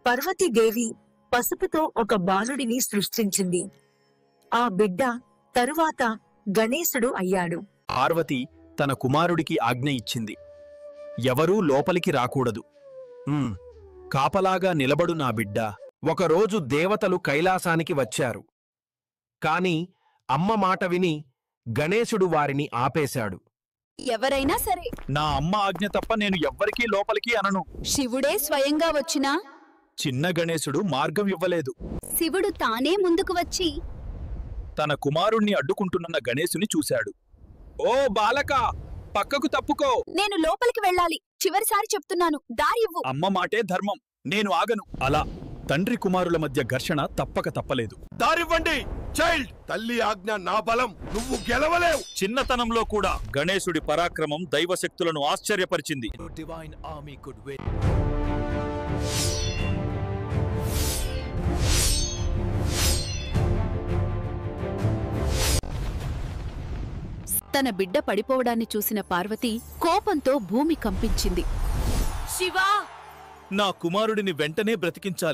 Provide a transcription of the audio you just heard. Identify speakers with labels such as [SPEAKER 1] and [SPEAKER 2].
[SPEAKER 1] పార్వతీదేవి పసుపుతో ఒక బాలుడిని సృష్టించింది. ఆ బిడ్డ తరువాత గణేశుడు అయ్యాడు.
[SPEAKER 2] పార్వతి తన కుమారుడికి ఆజ్ఞ ఇచ్చింది. ఎవరూ లోపలికి రాకూడదు. కాపలాగా నిలబడు నా బిడ్డ. ఒకరోజు దేవతలు కైలాసానికి వచ్చారు. కాని అమ్మ మాట విని గణేశుడు వారిని ఆపేశాడు.
[SPEAKER 3] ఎవరైనా సరే
[SPEAKER 2] నా అమ్మ ఆజ్ఞ తప్ప నేను ఎవ్వరికీ లోపలికి అనను.
[SPEAKER 3] శివుడే స్వయంగా వచ్చినా
[SPEAKER 2] చిన్న గణేశుడు మార్గం ఇవ్వలేదు.
[SPEAKER 3] శివుడు తానే ముందుకు వచ్చి
[SPEAKER 2] తన కుమారుణ్ణి అడ్డుకుంటున్న గణేశుని చూశాడు. ఓ బాలకా, పక్కకు తప్పుకో.
[SPEAKER 3] నేను లోపలికి వెళ్ళాలి. చివరిసారి చెప్తున్నాను, దారి ఇవ్వు.
[SPEAKER 2] అమ్మ మాటే ధర్మం, నేను ఆగను. అలా తండ్రి కుమారుల మధ్య ఘర్షణ తప్పలేదు. దారివ్వండి చైల్డ్.
[SPEAKER 4] తల్లి ఆజ్ఞ నా బలం, నువ్వు గెలవలేవు.
[SPEAKER 2] చిన్నతనంలో కూడా గణేశుడి పరాక్రమం దైవశక్తులను ఆశ్చర్యపరిచింది.
[SPEAKER 3] తన బిడ్డ పడిపోవడాన్ని చూసిన పార్వతి కోపంతో భూమి కంపించింది.
[SPEAKER 2] శివా, నా కుమారుడిని వెంటనే బ్రతికించాలి.